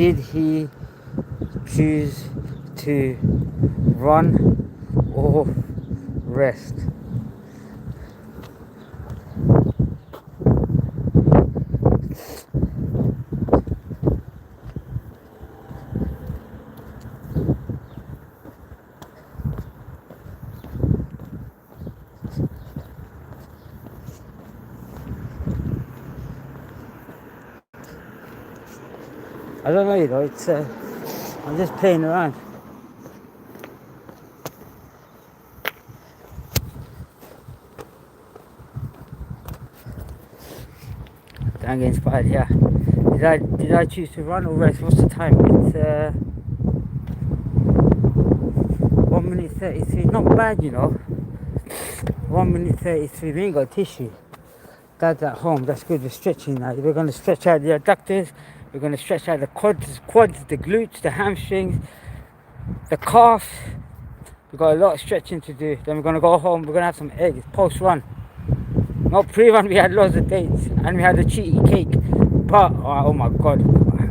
Did he choose to run or rest? I don't know, you know, it's I'm just playing around. Danga Inspired, yeah. Did I choose to run or rest? What's the time? It's 1 minute 33. Not bad, you know. 1 minute 33. We ain't got tissue. Dad's at home. That's good. We're stretching now. We're going to stretch out the adductors. We're going to stretch out the quads, the glutes, the hamstrings, the calf. We've got a lot of stretching to do. Then we're going to go home. We're going to have some eggs post run. Not pre-run, we had loads of dates and we had a cheaty cake. But oh my god,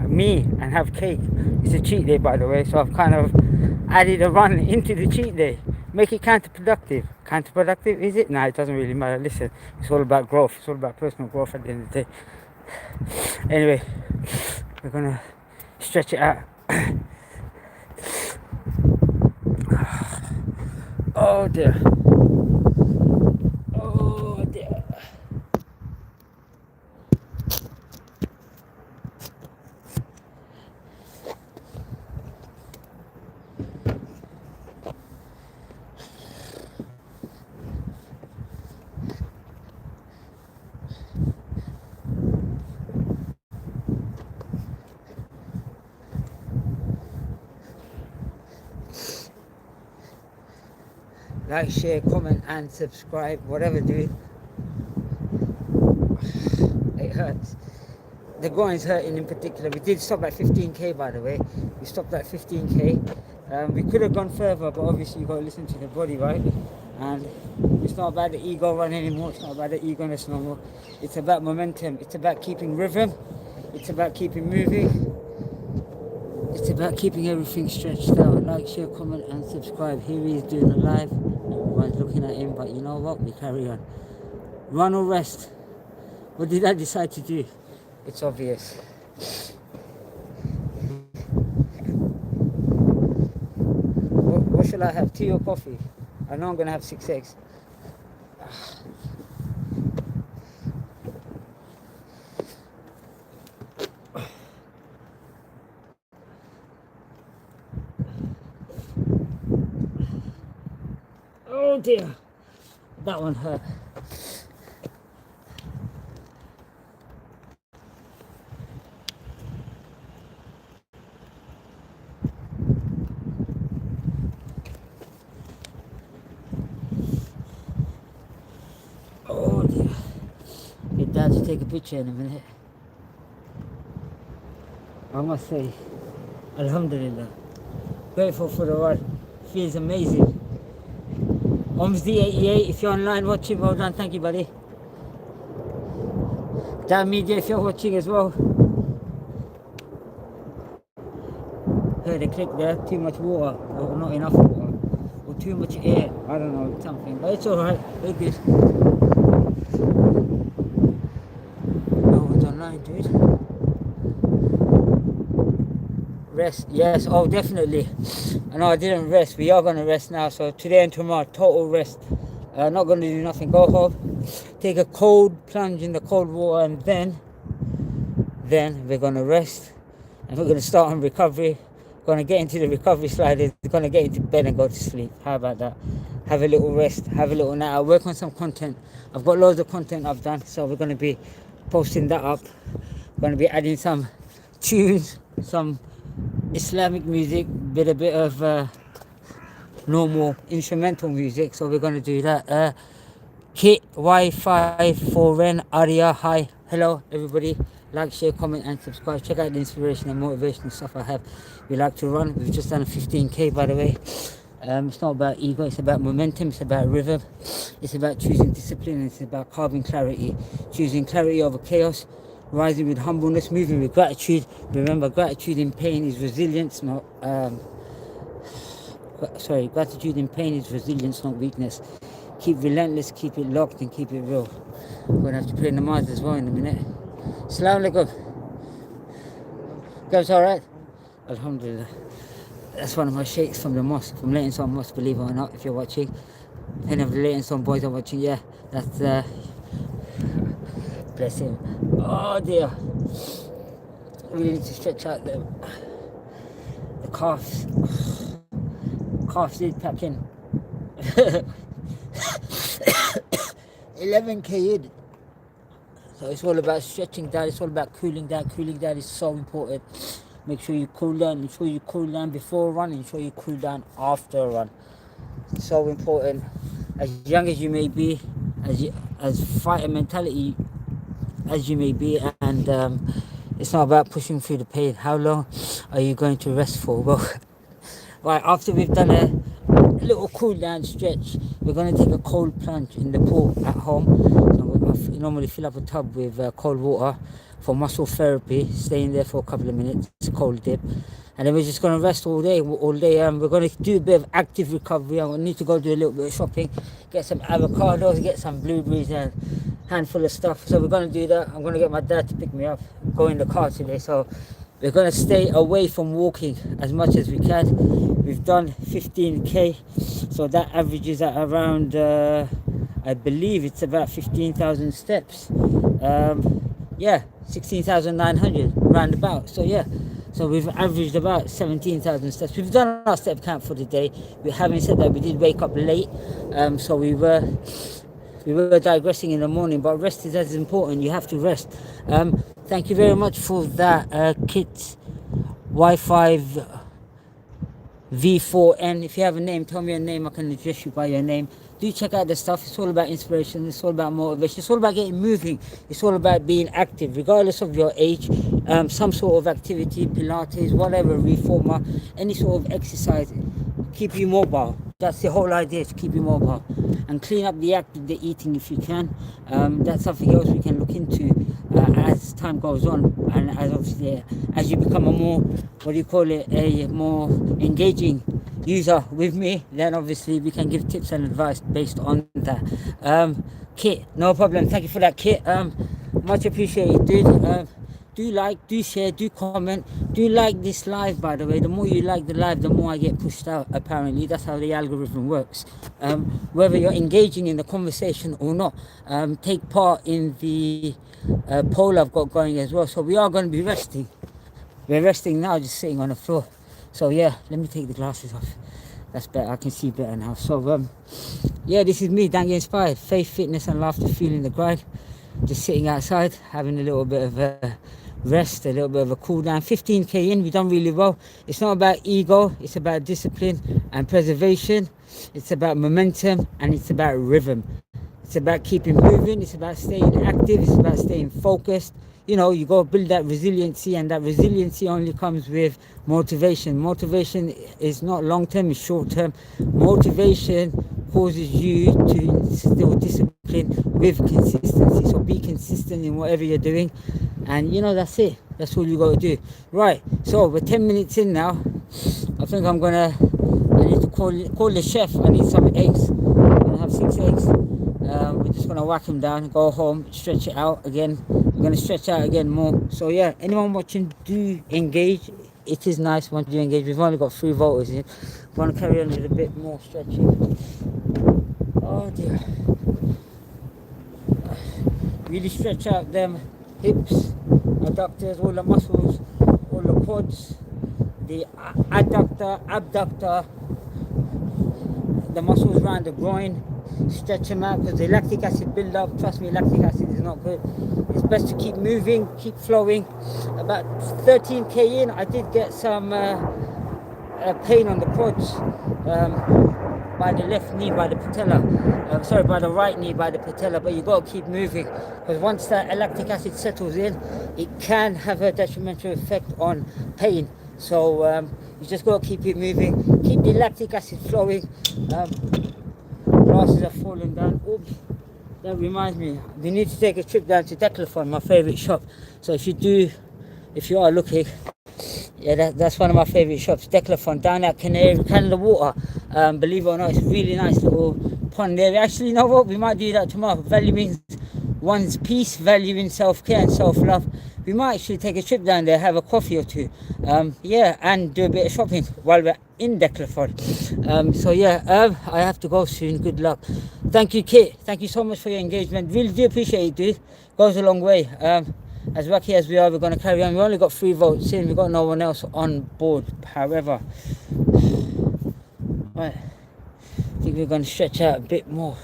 me and have cake. It's a cheat day, by the way, so I've kind of added a run into the cheat day. Make it counterproductive. Counterproductive, is it? Nah, it doesn't really matter. Listen, it's all about growth. It's all about personal growth at the end of the day. Anyway, we're gonna stretch it out. Oh dear. Oh dear. Like, share, comment and subscribe, whatever, dude. It hurts. The groin's hurting in particular. We did stop at 15k, by the way. We stopped at 15k. We could have gone further, but obviously you got to listen to the body, right? And it's not about the ego run anymore. It's not about the ego-ness no more. It's about momentum. It's about keeping rhythm. It's about keeping moving. It's about keeping everything stretched out. Like, share, comment and subscribe. Here he is doing a live. Everyone's looking at him, but you know what? We carry on. Run or rest? What did I decide to do? It's obvious. What shall I have? Tea or coffee? I know I'm going to have 6 eggs. Oh dear, that one hurt. Oh dear. Get Dad to take a picture in a minute. I must say, Alhamdulillah, grateful for the run. Feels amazing. OMSD88, if you're online watching, well done, thank you, buddy. Damn Media, if you're watching as well. Heard a click there, too much water, or not enough water, or too much air, I don't know, something, but it's alright, we're good. No one's online, dude. Rest, yes, oh definitely. I know I didn't rest, we are going to rest now, so today and tomorrow, total rest. Not going to do nothing, go home, take a cold plunge in the cold water, and then we're going to rest, and we're going to start on recovery. Going to get into the recovery sliders, going to get into bed and go to sleep. How about that? Have a little rest, have a little night. I'll work on some content. I've got loads of content I've done, so we're going to be posting that up. We're going to be adding some tunes, some Islamic music, a bit of normal instrumental music, so we're going to do that. Kit Wi-Fi for Ren Aria, hi, hello everybody. Like, share, comment and subscribe. Check out the inspiration and motivational stuff I have. We like to run. We've just done a 15k, by the way. It's not about ego, it's about momentum, it's about rhythm, it's about choosing discipline, it's about carving clarity, choosing clarity over chaos, rising with humbleness, moving with gratitude. Remember, gratitude in pain is resilience, not gratitude in pain is resilience, not weakness. Keep relentless, keep it locked, and keep it real. We're gonna have to pray namaz as well in a minute. Assalamu alaikum. Goes all right? Alhamdulillah. That's one of my sheikhs from the mosque, from Leighton Stone Mosque, believe it or not, if you're watching. Any of the Leighton Stone boys are watching, yeah, that's bless him. Oh dear. We need to stretch out the calves. Calves did pack in. 11k in. So it's all about stretching down, it's all about cooling down. Cooling down is so important. Make sure you cool down, ensure you cool down before a run, ensure you cool down after a run. It's so important. As young as you may be, as fighter mentality as you may be, and it's not about pushing through the pain. How long are you going to rest for? Well, right, after we've done a little cool down stretch, we're going to take a cold plunge in the pool at home. So I normally fill up a tub with cold water for muscle therapy, staying there for a couple of minutes, cold dip, and then we're just going to rest all day. We're going to do a bit of active recovery. I need to go do a little bit of shopping, get some avocados, get some blueberries, and a handful of stuff. So we're going to do that. I'm going to get my dad to pick me up, go in the car today. So we're going to stay away from walking as much as we can. We've done 15k, so that averages at around I believe it's about 15,000 steps. Yeah, 16,900 roundabout. So yeah, so we've averaged about 17,000 steps. We've done our step count for the day. Having said that, we did wake up late, so we were digressing in the morning, but rest is as important. You have to rest. Thank you very much for that kit Wi-Fi V4N. If you have a name, tell me your name, I can address you by your name. Do check out the stuff. It's all about inspiration, it's all about motivation, it's all about getting moving, it's all about being active regardless of your age. Some sort of activity, Pilates, whatever, reformer, any sort of exercise, keep you mobile. That's the whole idea, to keep you mobile. And clean up the act of the eating if you can. That's something else we can look into as time goes on, and as obviously as you become a more, a more engaging user with me, then obviously we can give tips and advice based on that. Kit, no problem. Thank you for that, Kit. Much appreciated, dude. Do like, do share, do comment, do like this live, by the way. The more you like the live, the more I get pushed out, apparently. That's how the algorithm works. Whether you're engaging in the conversation or not, take part in the poll I've got going as well. So we are going to be resting. We're resting now, just sitting on the floor. So yeah, let me take the glasses off. That's better, I can see better now. So yeah, this is me, Danga Inspired. Faith, fitness and laughter, feeling the grind. Just sitting outside, having a little bit of a rest, a little bit of a cool down. 15k in, we've done really well. It's not about ego, it's about discipline and preservation. It's about momentum and it's about rhythm. It's about keeping moving, it's about staying active, it's about staying focused. You know, you got to build that resiliency, and that resiliency only comes with motivation. Motivation is not long-term, it's short-term. Motivation causes you to instill discipline with consistency. So be consistent in whatever you're doing, and you know, that's it. That's all you got to do. Right, so we're 10 minutes in now. I think I need to call the chef. I need some eggs. I'm gonna have 6 eggs. We're just gonna whack them down, go home, stretch it out again. We're gonna stretch out again more. So yeah, anyone watching, do engage. It is nice once you engage. We've only got 3 voters in. Want to carry on with a bit more stretching. Oh dear. Really stretch out them hips, adductors, all the muscles, all the quads, the adductor, abductor, the muscles around the groin. Stretch them out, because the lactic acid build up. Trust me, lactic acid is not good. It's best to keep moving, keep flowing. About 13k in, I did get some pain on the quads, by the left knee, by the patella. By the right knee, by the patella. But you got to keep moving, because once that lactic acid settles in, it can have a detrimental effect on pain. So you just got to keep it moving, keep the lactic acid flowing. Glasses are falling down. Oops. That reminds me, we need to take a trip down to Decathlon, my favourite shop. So if you are looking, yeah, that's one of my favourite shops, Decathlon, down at Canada Water. Believe it or not, it's really nice little pond there. Actually, you know what? We might do that tomorrow. Value means one's peace, value in self-care and self-love. We might actually take a trip down there, have a coffee or two, yeah, and do a bit of shopping while we're in Decathlon. So yeah, I have to go soon. Good luck. Thank you, Kit. Thank you so much for your engagement. Really do appreciate it, dude. Goes a long way. As lucky as we are, we're going to carry on. We only got 3 votes in. We've got no one else on board. However, right, I think we're going to stretch out a bit more.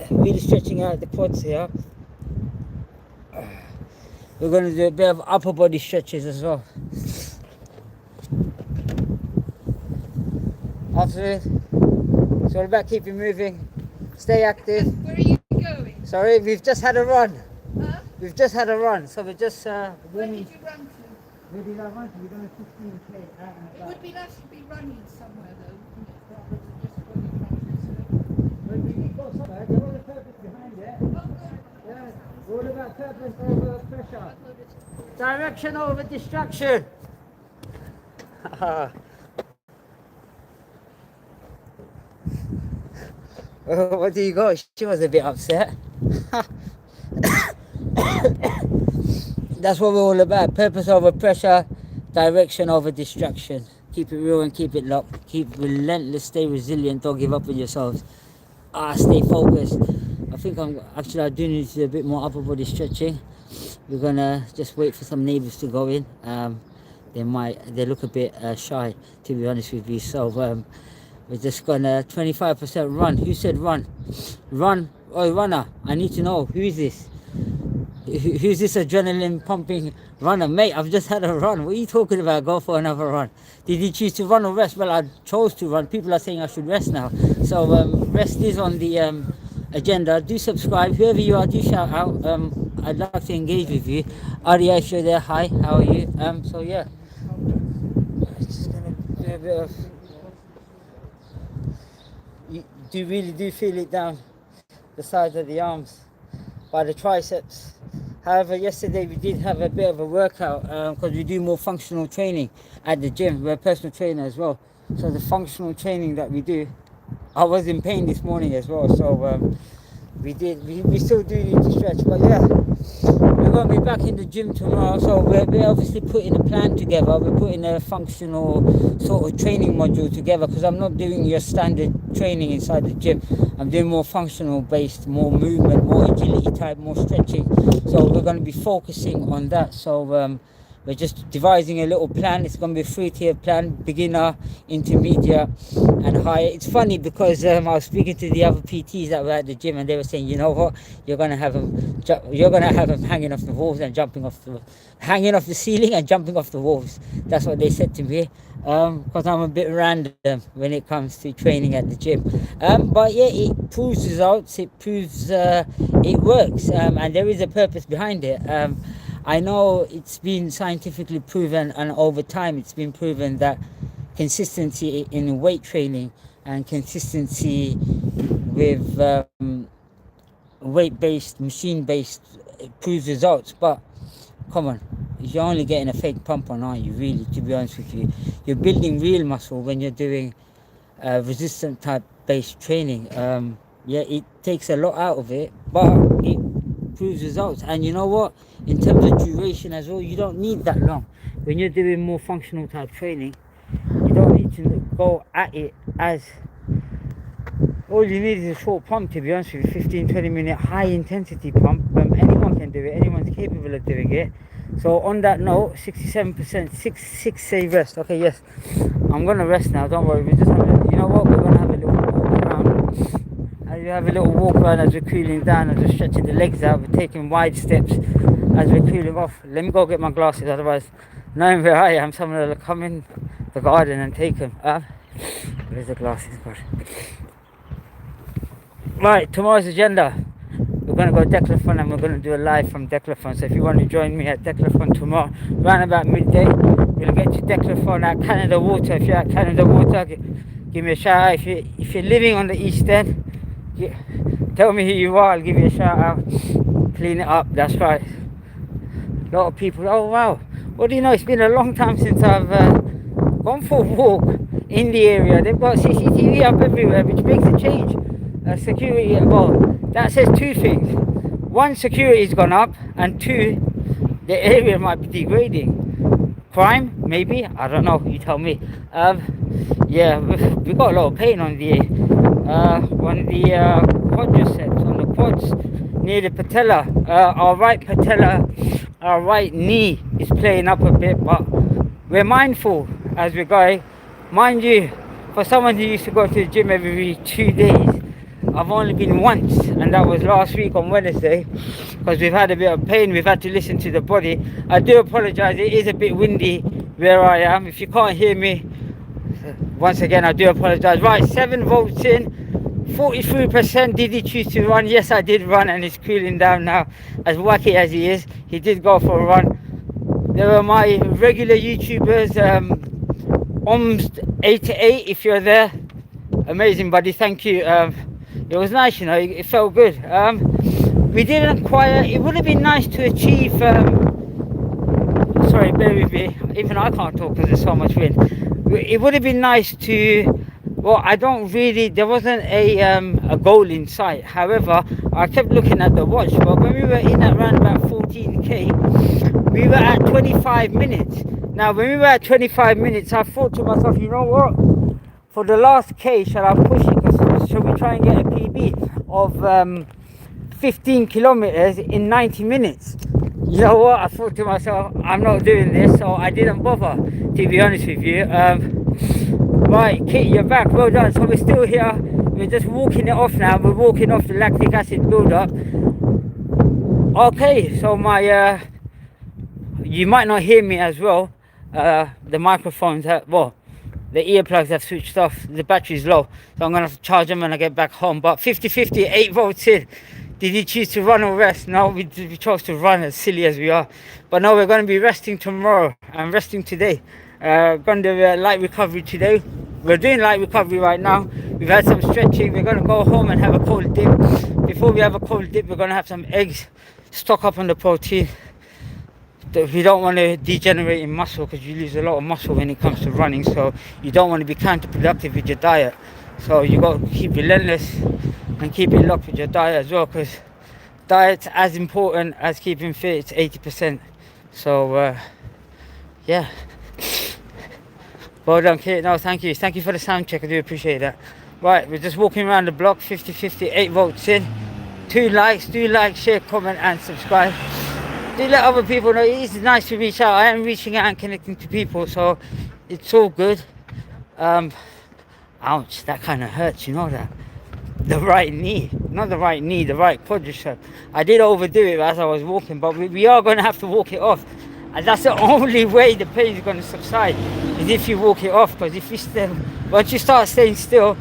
Really stretching out the quads here. We're going to do a bit of upper body stretches as well. After this, it's all about keeping moving, stay active. Where are you going? Sorry, we've just had a run. Huh? We've just had a run, so we're just Where did you run to? Where did I run to? We're going to 15k out and It about. would be nice to be running somewhere though. But we did go somewhere. There was a purpose behind it. Yeah, all about purpose over pressure. Direction over distraction. What do you got? She was a bit upset. That's what we're all about. Purpose over pressure, direction over distraction. Keep it real and keep it locked. Keep relentless, stay resilient, don't give up on yourselves. Stay focused. I do need to do a bit more upper body stretching. We're gonna just wait for some neighbours to go in. They look a bit shy, to be honest with you. So we're just gonna 25% run. Who said run? Run. Oh, runner. I need to know, who is this? Who's this adrenaline pumping runner? Mate, I've just had a run. What are you talking about? Go for another run. Did you choose to run or rest? Well, I chose to run. People are saying I should rest now. So rest is on the agenda. Do subscribe. Whoever you are, do shout out. I'd like to engage with you. Aria, if you're there, hi. How are you? So yeah. Just gonna do a bit of... You really do feel it down the sides of the arms by the triceps. However, yesterday we did have a bit of a workout because we do more functional training at the gym. We're a personal trainer as well. So the functional training that we do, I was in pain this morning as well. So we still do need to stretch. But yeah, we're going to be back in the gym tomorrow. So we're obviously putting a plan together. We're putting a functional sort of training module together because I'm not doing your standard training inside the gym. I'm doing more functional based, more movement, more agility type, more stretching. So we're going to be focusing on that. So we're just devising a little plan. It's going to be a 3-tier plan: beginner, intermediate, and higher. It's funny because I was speaking to the other PTs that were at the gym, and they were saying, you know what, you're going to have them hanging off the walls and hanging off the ceiling and jumping off the walls. That's what they said to me. Because I'm a bit random when it comes to training at the gym. But yeah, it proves results. It proves it works, and there is a purpose behind it. I know it's been scientifically proven, and over time it's been proven that consistency in weight training and consistency with weight-based, machine-based proves results. But come on, you're only getting a fake pump on, aren't you, really, to be honest with you? You're building real muscle when you're doing resistant type based training. Yeah, it takes a lot out of it, but it proves results. And you know what, in terms of duration as well, you don't need that long. When you're doing more functional type training, you don't need to go at it as... All you need is a short pump, to be honest with you. 15-20 minute high intensity pump. Anyone can do it, anyone's capable of doing it. So on that note, 67%, 6 say rest. Okay, yes, I'm gonna rest now, don't worry. We're just having, you know what, we're gonna have a little walk around. As we have a little walk around as we're cooling down, as we're stretching the legs out, we're taking wide steps as we're cooling off. Let me go get my glasses, otherwise, knowing where I am, someone will come in the garden and take them. Where's the glasses, God? Right, tomorrow's agenda. We're going to go Decathlon, and we're going to do a live from Decathlon. So if you want to join me at Decathlon tomorrow, around about midday, we'll get to Decathlon at Canada Water. If you're at Canada Water, give me a shout out. If you're living on the East End, tell me who you are. I'll give you a shout out. Clean it up. That's right. A lot of people. Oh wow. What do you know? It's been a long time since I've gone for a walk in the area. They've got CCTV up everywhere, which makes a change. Security. Well, that says two things. One, security's gone up, and two, the area might be degrading. Crime, maybe, I don't know, you tell me. Yeah, we got a lot of pain on the quadriceps, on the quads, near the patella. Our right patella, our right knee is playing up a bit, but we're mindful as we're going. Mind you, for someone who used to go to the gym every 2 days, I've only been once, and that was last week on Wednesday, because we've had a bit of pain. We've had to listen to the body. I do apologize, it is a bit windy where I am. If you can't hear me, once again, I do apologize. Right, 7 votes in, 43%. Did he choose to run? Yes, I did run, and he's cooling down now. As wacky as he is, he did go for a run. There were my regular YouTubers, OMS888, if you're there. Amazing, buddy, thank you. It was nice, you know, it felt good. We didn't acquire, it would have been nice to achieve, sorry, bear with me, even I can't talk because there's so much wind. It would have been nice to, well, I don't really, there wasn't a goal in sight. However, I kept looking at the watch, but when we were in at around about 14k, we were at 25 minutes. Now, when we were at 25 minutes, I thought to myself, you know what? For the last K, shall I push it? Shall we try and get a PB of 15 kilometers in 90 minutes? You know what? I thought to myself, I'm not doing this, so I didn't bother, to be honest with you. Right, Kit, you're back. Well done. So we're still here. We're just walking it off now. We're walking off the lactic acid build-up. Okay, so my you might not hear me as well. The microphones have, well, the earplugs have switched off, the battery's low, so I'm going to have to charge them when I get back home. But 50-50, 8 votes in. Did you choose to run or rest? No, we chose to run, as silly as we are. But no, we're going to be resting tomorrow and resting today. Going to do light recovery today. We're doing light recovery right now. We've had some stretching. We're going to go home and have a cold dip. Before we have a cold dip, we're going to have some eggs, stock up on the protein. We don't want to degenerate in muscle, because you lose a lot of muscle when it comes to running, so you don't want to be counterproductive with your diet. So you got to keep relentless and keep it locked with your diet as well, because diet's as important as keeping fit. It's 80%. So yeah, well done, Kate. No, thank you for the sound check. I do appreciate that. Right, we're just walking around the block. 50-50, 8 votes in, 2 likes. Do like, share, comment and subscribe. Do let other people know. It's nice to reach out. I am reaching out and connecting to people, so it's all good. Ouch, that kind of hurts, you know that. The right knee, not the right knee, the right quadricep. I did overdo it as I was walking, but we are going to have to walk it off. And that's the only way the pain is going to subside, is if you walk it off. Because if you still, once you start staying still,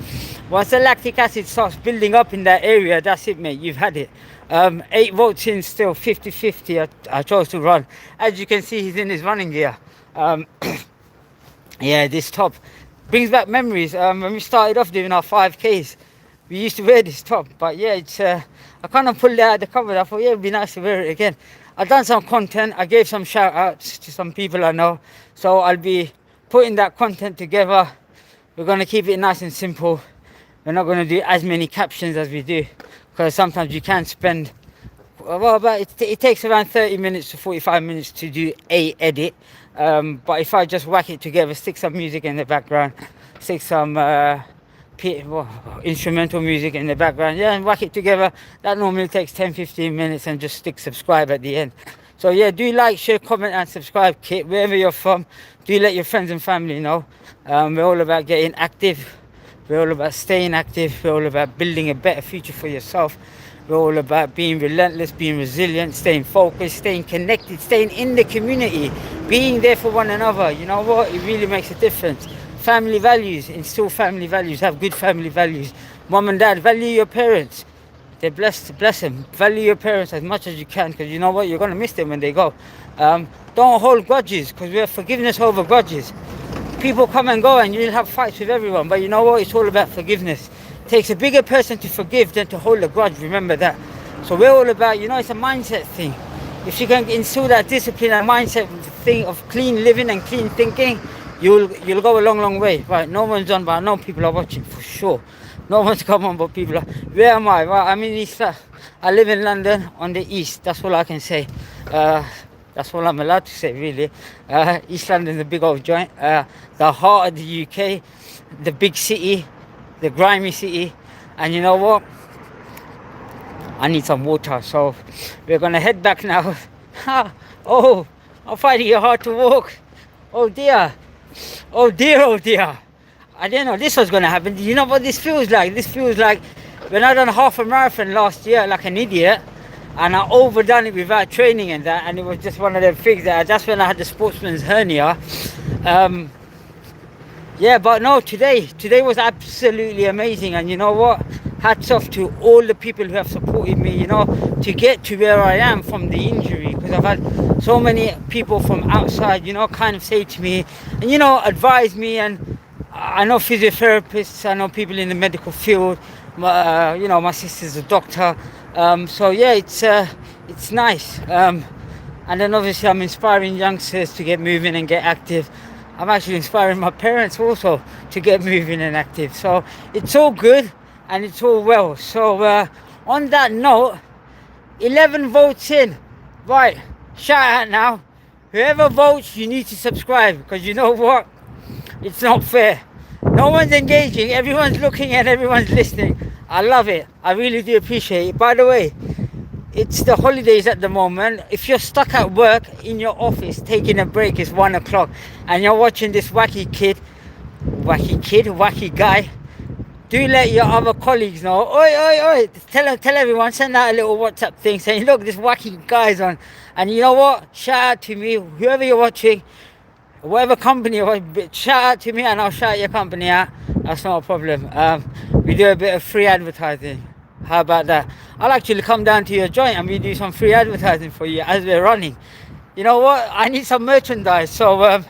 once the lactic acid starts building up in that area, that's it, mate, you've had it. 8 votes in still, 50-50. I chose to run. As you can see, he's in his running gear. Yeah, this top brings back memories. When we started off doing our 5Ks, we used to wear this top. But yeah, it's I kind of pulled it out of the cupboard. I thought, yeah, it'd be nice to wear it again. I've done some content. I gave some shout outs to some people I know. So I'll be putting that content together. We're going to keep it nice and simple. We're not going to do as many captions as we do, because sometimes you can spend, well, it takes around 30 minutes to 45 minutes to do a edit. But if I just whack it together, stick some music in the background, stick some instrumental music in the background, yeah, and whack it together, that normally takes 10-15 minutes, and just stick subscribe at the end. So yeah, do like, share, comment and subscribe, Kit, wherever you're from. Do let your friends and family know. We're all about getting active. We're all about staying active. We're all about building a better future for yourself. We're all about being relentless, being resilient, staying focused, staying connected, staying in the community, being there for one another. You know what? It really makes a difference. Family values, instill family values, have good family values. Mom and dad, value your parents. They're blessed, bless them. Value your parents as much as you can, because you know what? You're going to miss them when they go. Don't hold grudges, because we have forgiveness over grudges. people come and go and you'll have fights with everyone, but you know what? It's all about forgiveness. It takes a bigger person to forgive than to hold a grudge, remember that. So we're all about, it's a mindset thing. If you can instill that discipline and mindset thing of clean living and clean thinking, you'll go a long, long way. Right, no one's on, but I know people are watching for sure. No one's come on, but people are. Where am I? Right, I'm in East. I live in London on the east. That's all I can say. That's all I'm allowed to say, really. East London's a big old joint. The heart of the UK, the big city, the grimy city. And you know what? I need some water, so we're gonna head back now. Oh, I'm finding it hard to walk. Oh dear. Oh dear, oh dear. I didn't know this was gonna happen. Do you know what this feels like? This feels like when I done half a marathon last year like an idiot, and I overdone it without training and that, and it was just one of them things that's when I had the sportsman's hernia. Yeah, but no, today was absolutely amazing, and you know what? Hats off to all the people who have supported me, to get to where I am from the injury, because I've had so many people from outside, kind of say to me, and advise me, and I know physiotherapists, I know people in the medical field, my sister's a doctor, so yeah, it's nice, and then obviously I'm inspiring youngsters to get moving and get active. I'm actually inspiring my parents also to get moving and active, so it's all good and it's all well. So on that note, 11 votes in. Right, shout out now. Whoever votes, you need to subscribe, because you know what? It's not fair. No one's engaging, everyone's looking and everyone's listening. I love it. I really do appreciate it. By the way, it's the holidays at the moment. If you're stuck at work in your office taking a break, it's 1 o'clock, and you're watching this wacky guy, do let your other colleagues know. Oi. Tell everyone, send out a little WhatsApp thing saying, look, this wacky guy's on. And you know what? Shout out to me, whoever you're watching, whatever company you're watching, shout out to me and I'll shout your company out. That's not a problem. We do a bit of free advertising. How about that? I'll actually come down to your joint and we do some free advertising for you as we're running. You know what? I need some merchandise, so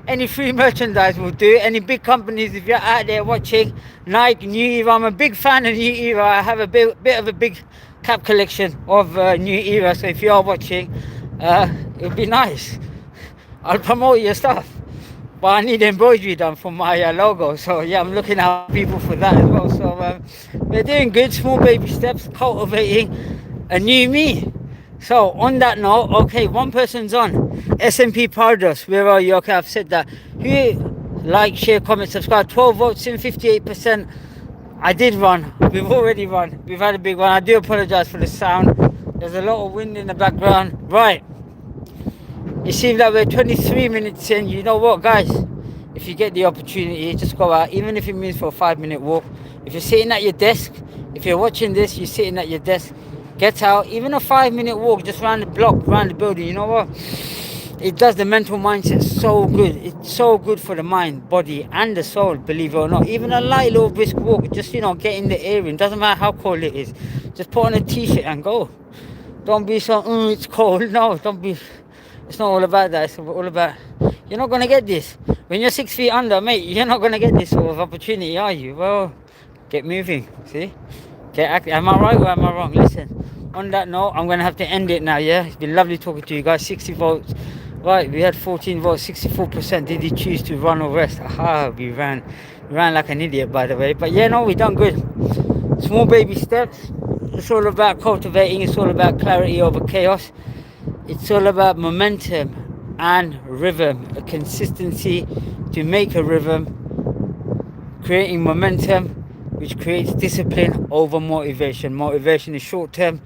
any free merchandise will do. Any big companies, if you're out there watching, Nike, New Era, I'm a big fan of New Era. I have a bit of a big cap collection of New Era, so if you are watching, it'll be nice. I'll promote your stuff. But I need embroidery done for my logo, so yeah, I'm looking at people for that as well. So we're doing good, small baby steps, cultivating a new me. So on that note, okay, one person's on. SMP Pardos, where are you? Okay, I've said that. Who like, share, comment, subscribe. 12 votes in, 58%. I did run. We've already run. We've had a big one. I do apologize for the sound. There's a lot of wind in the background. Right. It seems that we're 23 minutes in. You know what, guys? If you get the opportunity, just go out, even if it means for a 5-minute walk. If you're sitting at your desk, if you're watching this, you're sitting at your desk, get out, even a 5-minute walk, just around the block, around the building. You know what? It does the mental mindset so good. It's so good for the mind, body, and the soul, believe it or not. Even a light little brisk walk, just, get in the air in. Doesn't matter how cold it is. Just put on a t-shirt and go. Don't be so, it's cold. No, don't be. It's not all about that. It's all about, you're not going to get this. When you're 6 feet under, mate, you're not going to get this sort of opportunity, are you? Well, get moving, see? Get active. Am I right or am I wrong? Listen, on that note, I'm going to have to end it now, yeah? It's been lovely talking to you guys. 60 votes. Right, we had 14 votes, 64%. Did you choose to run or rest? Aha, we ran. We ran like an idiot, by the way. But yeah, no, we done good. Small baby steps. It's all about cultivating. It's all about clarity over chaos. It's all about momentum and rhythm, a consistency to make a rhythm, creating momentum, which creates discipline over motivation. Motivation is short term,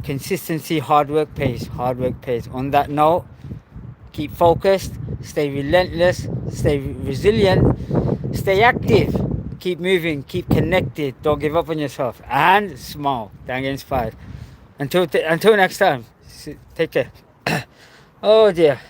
consistency, hard work pays. Hard work pays. On that note, keep focused, stay relentless, stay resilient, stay active, keep moving, keep connected, don't give up on yourself, and smile. Danga Inspired. Until next time. Take care. Oh dear.